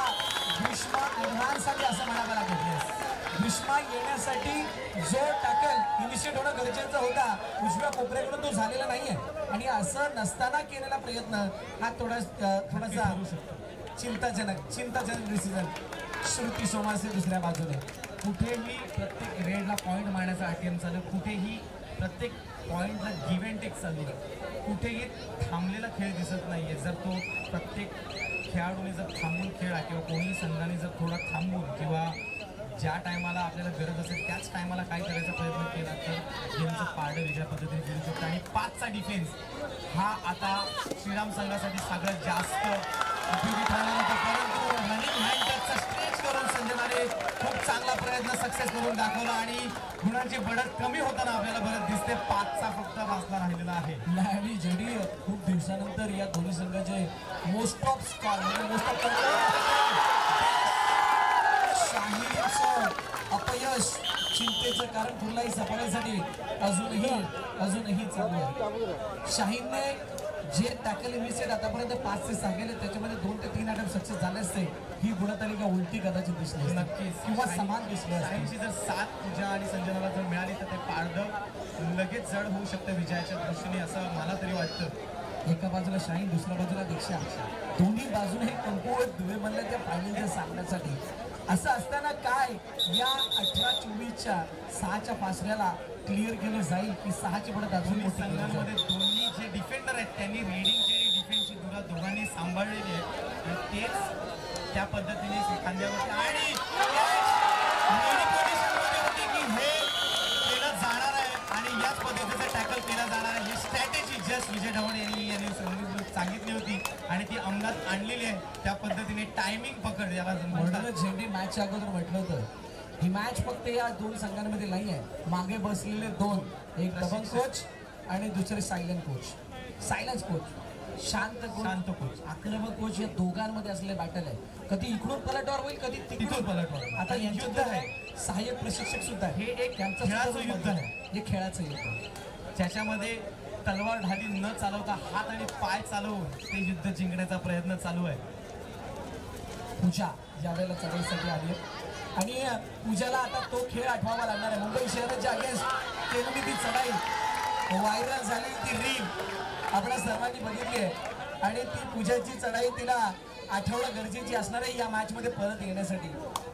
A: ग्रीष्मा अडव्हान्ससाठी असं म्हणावं लागेल. ग्रीष्मा येण्यासाठी जो टॅकल इनिशिएट होणं गरजेचं होता उजव्या कोपऱ्याकडून तो झालेला नाहीये. आणि असं नसताना केलेला प्रयत्न हा थोडासा चिंताजनक डिसिजन. श्रुती सोमासे दुसऱ्या बाजूने
B: कुठेही प्रत्येक रेडला पॉईंट मारण्याचा अटेम्प्ट चालू, कुठेही प्रत्येक पॉईंटला गिव्ह अँड टेक चालू आहे. कुठेही थांबलेला खेळ दिसत नाहीये. जर तो प्रत्येक खेळाडूने जर थांबून खेळला किंवा कोणी संघाने जर थोडा थांबून किंवा ज्या टायमाला आपल्याला गरज असेल त्याच टायमाला काय करायचा प्रयत्न केला तर गेमचं पारडं वेगळ्या पद्धतीने फिरू शकतं. आणि 5चा डिफेन्स हा आता श्रीराम संघासाठी सगळ्यात जास्त उपयोगी ठरला होता. परंतु रनिंग हँड टचचा स्ट्रेच करून संजनाने खूप चांगला प्रयत्न सक्सेस करून दाखवला आणि गुणांची बढ़त कमी होताना आपल्याला बरं दिसते. 5चा फक्त वाचला राहिलेला आहे.
A: आणि जेडी खूप दिवसानंतर या दोन्ही संघाचे मोस्ट ऑफ स्कॉर म्हणजे मोस्ट ऑफ शाहीरचं अपयश चिंतेचं कारण कुठलाही सफळतेसाठी अजूनही चालू आहे. शाहीरने जे टॅकल इनिशिएट आतापर्यंत 5 ते 6 गेले त्याच्यामध्ये 2 ते 3 अटेम्प्ट सक्सेस झाले असते ही गुणतालिका उलटी कदाचित दिसली
B: नक्कीच
A: किंवा समान दिसली
B: शाहीरची जर साथ पूजा आणि संजनाला जर मिळाली तर ते पारडं लगेच जड होऊ शकतं विजयाच्या दृष्टीने असं मला तरी वाटतं.
A: एका बाजूला शाहीन दुसऱ्या बाजूला दीक्षा, दोन्ही बाजूने हे कमकुवत दुवे बनले त्या फायनलच्या सामन्यासाठी. असं असताना काय या 18-24च्या 6च्या फासल्याला क्लिअर केलं जाईल की 6ची पडत अजून
B: संघांमध्ये दोन्ही जे डिफेंडर आहेत त्यांनी रेडिंगची आणि डिफेन्सची धुरा दोघांनी सांभाळलेली आहे आणि तेच त्या पद्धतीने खांद्यावरती आणि होती की हे केलं जाणार आहे आणि याच पद्धतीचं टॅकल केलं जाणार आहे. ही स्ट्रॅटेजी जस्ट विजय ढवण यांनी सांगितली होती आणि ती अंमलात आणलेली आहे. त्या पद्धतीने टायमिंग पकड याला
A: झेंडी मॅचच्या अगोदर म्हटलं होतं ही मॅच फक्त या 2 संघांमध्ये नाही आहे. मागे बसलेले 2, एक दबंग कोच आणि दुसरे सायलेन्स कोच, शांत कोच, आक्रमक कोच या दोघांमध्ये असलेले बॅटल आहे. कधी इकडून पलटवार होईल कधी तिकडून पलटवार. आता यांच्यात आहे सहाय्यक प्रशिक्षक सुद्धा. हे एक त्यांचं
B: खेळाचं युद्ध आहे.
A: हे खेळाचं युद्ध
B: ज्याच्यामध्ये तलवार ढाली न चालवता हात आणि पाय चालवून ते युद्ध जिंकण्याचा प्रयत्न चालू आहे.
A: पूजा ज्या वेळेला चढाईसाठी आली आणि पूजाला आता तो खेळ आठवावा लागणार आहे. मुंबई शहराच्या अगेन्स्ट केलेली ती चढाई, व्हायरल झाली ती रील आपल्या सर्वांनी बघितली आहे. आणि ती पूजाची चढाई तिला आठवणं गरजेची असणार आहे या मॅच मध्ये परत येण्यासाठी.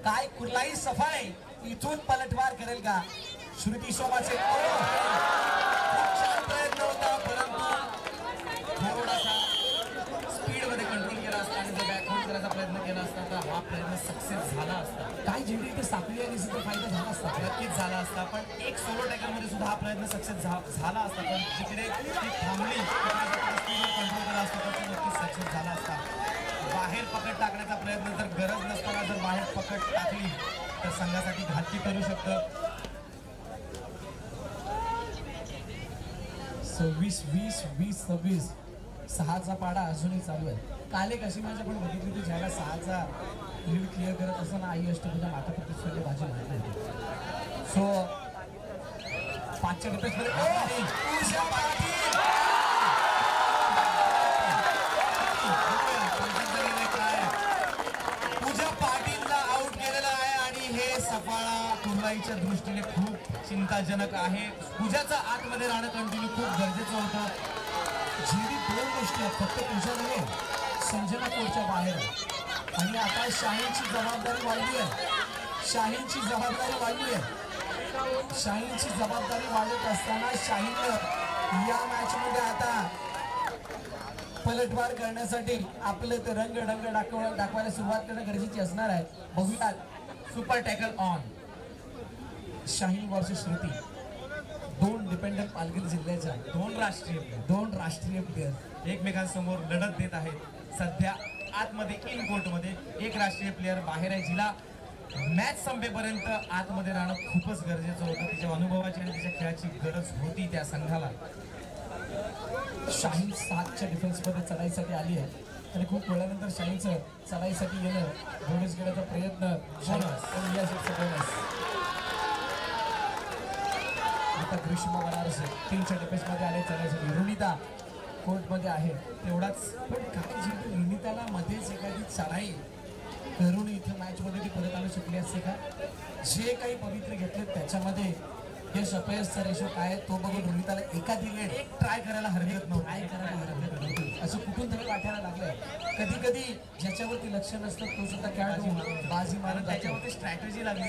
A: काय कुर्लाई सफाई इथून पलटवार करेल का श्रुती शोभाचे? खूप छान प्रयत्न होता, परंतु थोडासा स्पीड मध्ये कंट्रोल केला असता आणि जर बॅकवर्ड करायचा प्रयत्न केला असता तर हा प्रयत्न सक्सेस झाला असता. काय जेवढी ते साखळी आणि सुद्धा फायदा झाला असता, नक्कीच झाला असता. पण एक सोलो टॅकल मध्ये सुद्धा हा प्रयत्न सक्सेस झाला असता. पण जिकडे ती थांबली कंट्रोल केला असता तर तो नक्कीच सक्सेस झाला असता. बाहेर पकड टाकण्याचा प्रयत्न जर गरज नसताना जर बाहेर पकड टाकली तर संघासाठी घातकी करू शकतं. 26-20-20-26 6चा पाडा अजूनही चालू आहे. काल एक अशी मॅच आपण बघितली होती ज्याला 6चा लीड क्लिअर करत असताना आई अष्टभुजा माता प्रतिस्पर्धी बाजी मारली होती. सो 5च्या डिफेन्समध्ये पूजा पाटीलला आउट केलेला आहे आणि हे सफाळा कुर्लाईच्या दृष्टीने खूप चिंताजनक आहे. पूजाचा आतमध्ये राहणं कंटिन्यू खूप गरजेचं होतं. जेडी 2 गोष्टी आहेत, फक्त पूजा नव्हे, संजना कोर्टच्या बाहेर आहे. आणि आता शाहीनची जबाबदारी वाढली आहे. शाहीनची जबाबदारी वाढली आहे. शाहीनची जबाबदारी वाढत असताना शाहीननं या मॅचमध्ये आता पलटवार करण्यासाठी आपले ते रंग दाखवायला सुरुवात करणं गरजेची असणार आहे. बघूयात. Super tackle on Shaheen versus Shruti. 2 dependent Palghar जिल्ह्याच्या 2 राष्ट्रीय प्लेयर
B: एकमेकांसमोर लढत देत आहेत. सध्या आतमध्ये इन कोर्टमध्ये एक राष्ट्रीय प्लेअर बाहेर आहे, जिला मॅच संपेपर्यंत आतमध्ये राहणं खूपच गरजेचं होतं. तिच्या अनुभवाची आणि तिच्या खेळाची गरज होती त्या संघाला.
A: शाहीन 7च्या डिफेन्समध्ये चढाईसाठी आली आहे आणि खूप वेळानंतर शाहीनचं चढाईसाठी येणं बोनस घेण्याचा प्रयत्न. आता ग्रीष्म बनारस 3च्या डिफेन्समध्ये आले चढाईसाठी. रुनिता कोर्टमध्ये आहे तेवढाच. पण काही जिंकून रुनिताला मध्येच एखादी चढाई करून इथं मॅचमध्ये ती परत आणू शकली असते का? जे काही पवित्र घेतले त्याच्यामध्ये यश अपयशचा रेशो काय तो बघून रुनिताला एखादी वेळ एक ट्राय करायला हरकत नव्हती. असं कुठून तरी वाटायला लागलंय. कधी कधी ज्याच्यावरती लक्ष नसतं तो सुद्धा खेळाडू बाजी मारून
B: त्याच्यावरती स्ट्रॅटेजी लागली.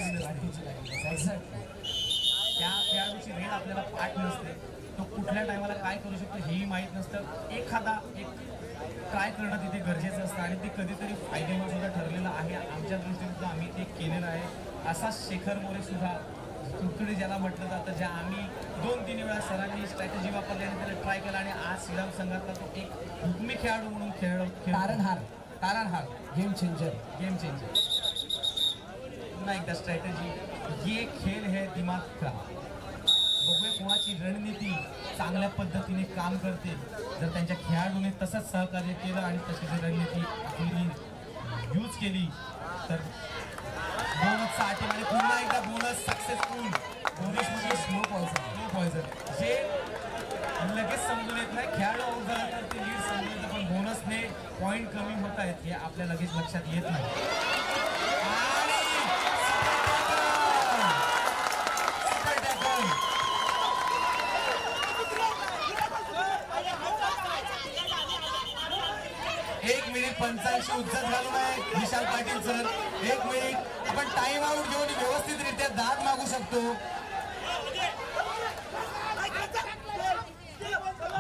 B: त्या खेळाडूची रेल आपल्याला पाठ नसते. तो कुठल्या टायमाला काय करू शकतो हेही माहीत नसतं. एखादा ट्राय करणं तिथे गरजेचं असतं आणि ते कधीतरी फायदेमंद सुद्धा ठरलेलं आहे. आमच्या दृष्टीने सुद्धा आम्ही ते केलेलं आहे. असाच शेखर मोरे सुद्धा तुकडे ज्याला म्हटलं जातं, ज्या आम्ही 2-3 वेळा सरांनी स्ट्रॅटेजी वापरली आणि त्याला ट्राय केला आणि आज श्रीराम संघातला तो एक हुकमी खेळाडू म्हणून तारणहार
A: गेम चेंजर.
B: पुन्हा एकदा स्ट्रॅटेजी. ये खेळ है दिमाग का. बघूया कोणाची रणनीती चांगल्या पद्धतीने काम करते. जर त्यांच्या खेळाडूने तसंच सहकार्य केलं आणि तशी जर रणनीती आपली यूज केली तर बोनसचा अटेम्प्ट आणि पुन्हा एकदा बोनस सक्सेसफुल. बोनस म्हणजे स्लो पॉइझन जे लगेच समजून येत नाही. खेळाडू आउट झाला तर ते लीड समजून येतं, पण बोनसने पॉईंट कमी होत आहेत हे आपल्या लगेच लक्षात येत नाही. एक मिनिट 85 उज्जत घालून आहे विशाल पाटील सर. 1 मिनिट आपण टाइम आउट घेऊन व्यवस्थितरित्या दाद मागू शकतो.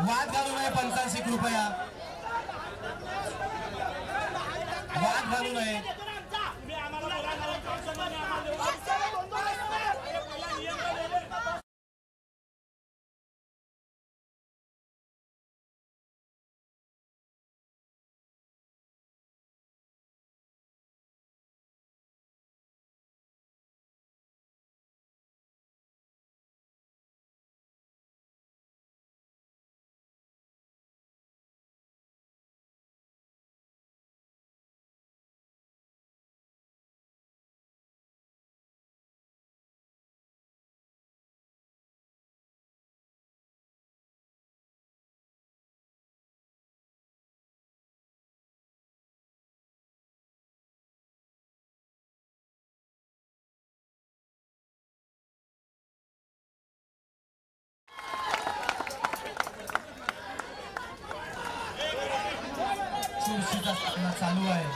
B: वाद घालू नये 85 कृपया. वाद घालू नये. चालू आहे.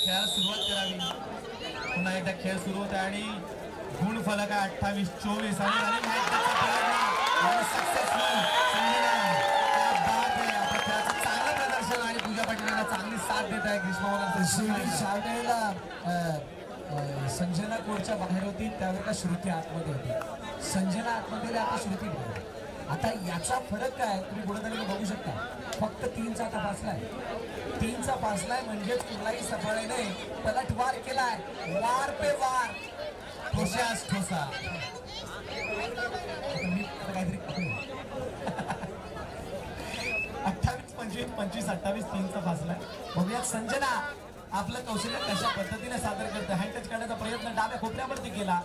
B: खेळाला सुरुवात करावी. पुन्हा एकदा खेळ सुरू होत आहे आणि गुण फलक आहे 28-24 आणि सक्सेसफुल संजना. आता खेळाचं चांगलं प्रदर्शन आणि पूजा पाटील चांगली साथ देत आहे.
A: ग्रीष्मा संजना कोर्टच्या बाहेर होती त्यावेळेला श्रुती आतमध्ये होती. संजना आतमध्ये आता श्रुती बाहेर. आता याचा फरक काय तुम्ही पुढे बघू शकता. फक्त 3चा तपासलाय. 3चा पासलाय म्हणजेच कुठलाही सफळीने पलटवार केलाय. वार पे वार ठोसास ठोसा. मी काहीतरी 28-25-25-28 3चा फासलाय. बघूयात संजना आपलं कौशल्य कशा पद्धतीने सादर करते. हँड टच करण्याचा प्रयत्न डाव्या खोपऱ्यावरती केला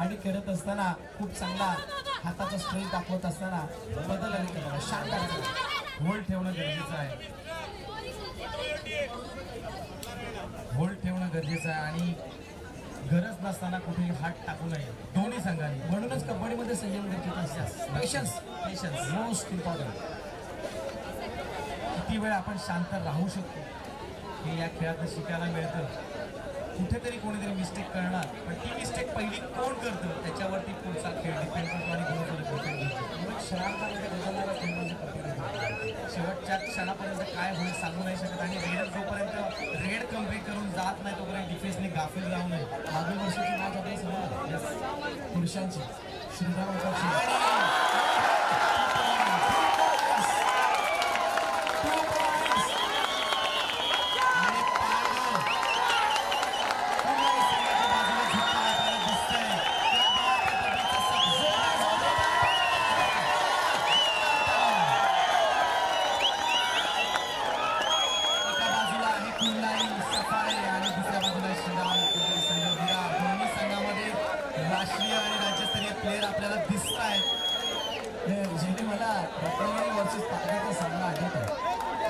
A: आणि करत असताना खूप चांगला हाताचा स्ट्रेच दाखवत असताना बदल आणि बघा शांत होल्ड ठेवणं गरजेचं आहे. होल्ड ठेवणं गरजेचं आहे आणि गरज नसताना कुठेही हात टाकू नये दोन्ही संघांनी. म्हणूनच कबड्डीमध्ये संयम गरजेचा असतो. Patience most important. किती वेळ आपण शांत राहू शकतो हे या खेळात शिकायला मिळतं. कुठेतरी कोणीतरी मिस्टेक करणार पण ती मिस्टेक पहिली कोण करतं त्याच्यावरती पुढचा खेळ डिपेंड करतो आणि शेवटच्या क्षणापर्यंत काय होईल सांगू नाही शकत. आणि रेडर जोपर्यंत रेड कम्प्लीट करून जात नाही तोपर्यंत डिफेन्सने गाफील जाऊ नये. मागील वर्षाची मॅच आपल्या समोर पुरुषांची श्रीराम राष्ट्रीय आणि राज्यस्तरीय प्लेयर आपल्याला दिसत आहेत. जेणे मला रत्नागिरी वर्सेस तालुक्याचा सामना आठवत आहे.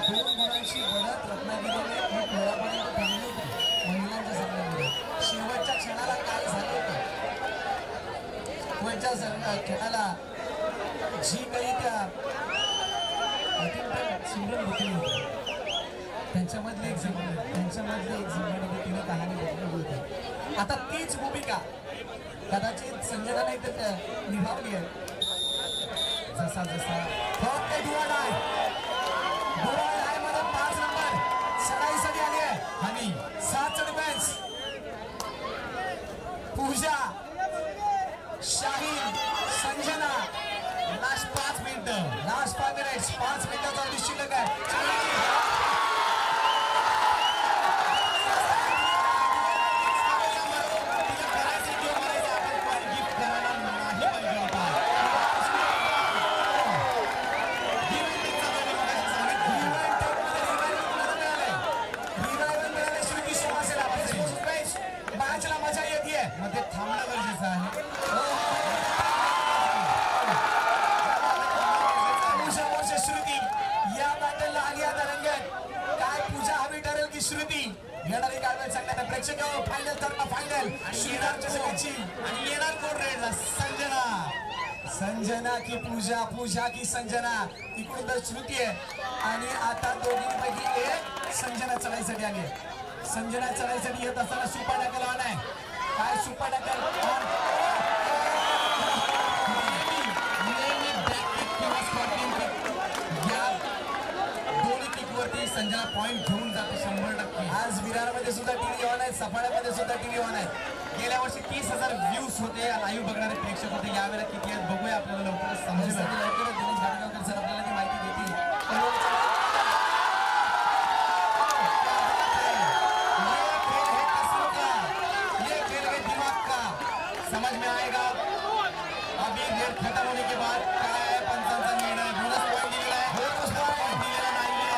A: 2 गुणांची बढत रत्नागिरीने ही खेळापर्यंत ठरली होती महिलांच्या सामन्यामध्ये. शेवटच्या क्षणाला काय झालं होतं. शेवटच्या खेळाला जी काही त्या सिमरन होती त्यांच्यामधली एक जिम्मेदारी तिने कहाणी बदलली होती. आता तीच भूमिका कदाचित संजना नाही तर निभावली आहे. जसा फक्त दुराळा मध्ये 5 नंबर सराईसाठी आली आहे आणि 7 डिफेन्स पूजा शाहीन संजना. लास्ट 5 मिनिटं 5 मिनिटाचा शिल्लक आहे. श्रुती येणारी काय वेळ सांगण्यात प्रेक्षक फायनल तर फायनल श्रीरामच्या सगळ्यांची
B: आणि येणार कोण रेडला संजना
A: संजना की पूजा पूजा की संजना इकडून तर श्रुती आहे आणि आता दोघींपैकी एक संजना चढाईसाठी आली आहे संजना चढाईसाठी येत असताना सुपा टाकल ऑन आहे काय सुपा टाकल
B: संजना पॉइंट घेऊन जाते 100%.
A: आज विरारमध्ये सुद्धा टीव्ही ऑन आहे सफाळ्यामध्ये सुद्धा टीव्ही ऑन आहे
B: गेल्या वर्षी 30,000 व्ह्यूज होते लाईव्ह बघणारे प्रेक्षक होते यावेळेला किती आहेत बघूया आपल्याला लवकरच समजेल
A: लवकरच दिनेश गाडगावकर सर आपल्याला ती माहिती देतील
B: ये खेल है दिमाग का समझ में आएगा अभी रेड खत्म होने के बाद काय आहे पंचांचा निर्णय बोनस पॉइंट दिलेला आहे बोनस पॉइंट दिलेला नाहीये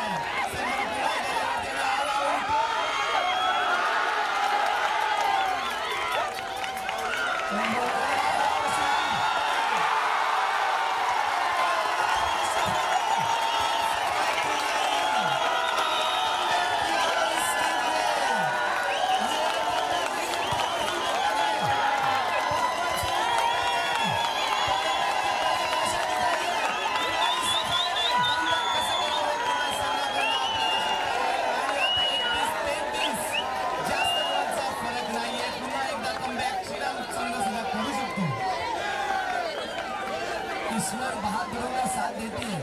A: ईश्वर बहादुरों साथ देती है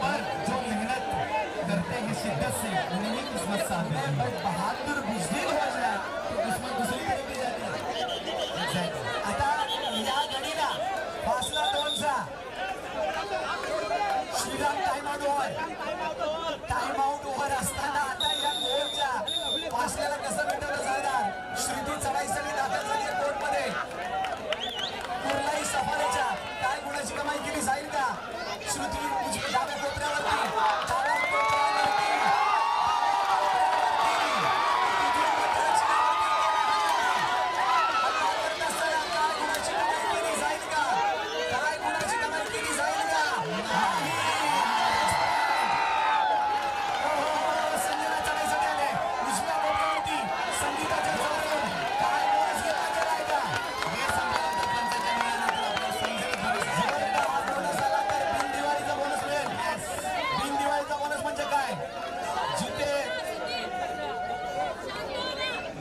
B: पर जो मेहनत करते हैं शिद्दत से उन्हें ही किस्मत साथ देती है
A: बट बहादुर बुजदिल हो जाए तो किस्मत दूसरी तरफ भी जाती है आता या घडीला फासला 2चा श्रीराम टाइम आउट ओव्हर असताना आता या गोलच्या फासल्याला कसं मिटवलं जाणार श्रुती चढाईसाठी दाखल झाली आहे कोर्टमध्ये कुर्लाई सफारीच्या काय गुणाची कमाई केली जाईल का श्रुती डाव्या कोपऱ्यावरती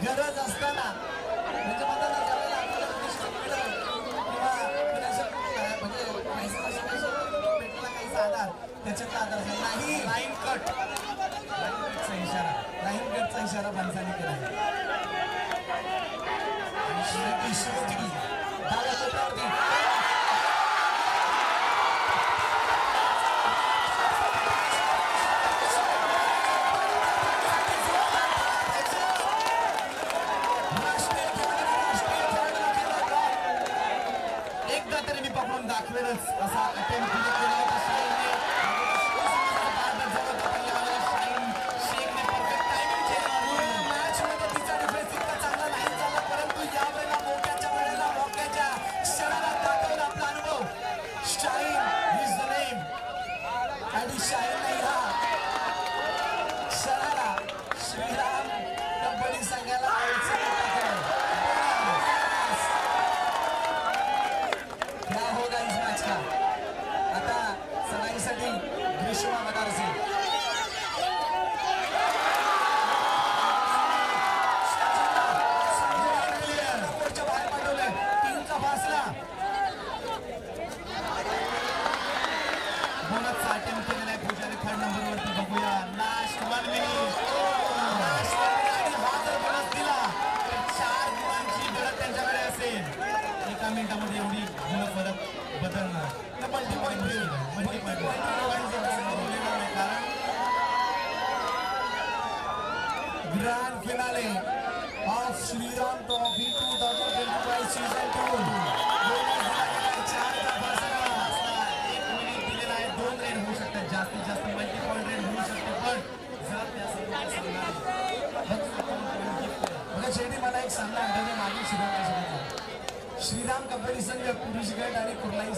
A: गरज असताना म्हणजे मला ज्यावेळेला पैसा आधार त्याच्यातला आधार नाही
B: लाईन कटचा इशारा
A: लाईन कटचा इशारा माणसाने केला श्रुती डाव्या कोपऱ्यावरती
B: दाखवेलच असा अटेम्प्ट केला होता शाहीनने शेखने परफेक्ट टायमिंग केलं
A: मॅच मध्ये तिचा डिफेन्स इतका चांगला नाही झाला परंतु यावेळेला मोक्याच्या वेळेला मोक्याच्या क्षणाला दाखवला आपला अनुभव शाहीन इज द नेम आणि शाहीनने ह्या क्षणाला श्रीराम कबड्डी संघाला क्या होगा इस मैच का आता सलाईसाठी ग्रीष्मा बनारसी कोर्टच्या बाहेर पाठवलंय 3चा फासला
B: बोनसचा अटेम्प्ट केलेला आहे पुजारी 3rd नंबरवरती बघूया लास्ट 1 मिनिट आणि हा जर बोनस दिला तर 4 गुणांची गरज त्यांच्याकडे असेल एका मिनिटामध्ये एवढी गुण फरक बदलणार
A: मल्टी पॉइंट
B: कारण
A: grand finale of Shriram trophy 2025 season 2
B: एक मिनिट दिलेला आहे 2 रेड होऊ शकतात जास्तीत जास्त मल्टी पॉइंट रेड होऊ शकते पण जर त्या
A: बघा शेवटी मला एक सांगणं आठवलं मागे श्रीराम कबड्डी संघ पुरुष गट आणि कुर्लाई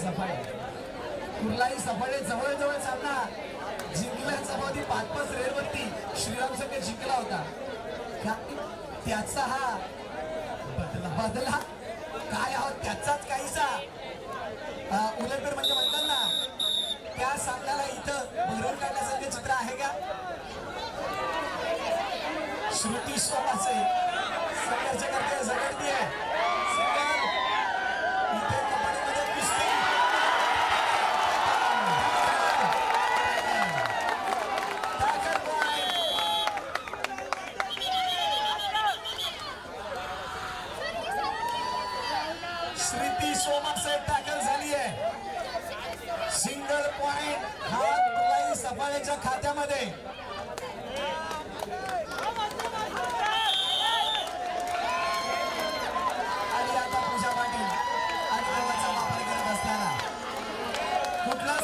A: सफाळे जवळजवळ सामना जिंकल्याचा भाव ती 5-5 रेडवरती श्रीराम संघ जिंकला होता. त्याचा हा बदला काय आहोत त्याचाच काहीसा उलटफेर म्हणजे म्हणतात ना त्या सामन्याला इथं भरून काढण्यासारखे चित्र आहे का? श्रुती सोमासे संघर्ष करते झगडतीये इथे कबड्डीमध्ये कुस्ती श्रुती सोमासे टॅकल झाली आहे. सिंगल पॉइंट हा सफाळेच्या खात्यामध्ये. आणि आता पूजा पाटील आणि देवाचा वापर करत असताना कुठला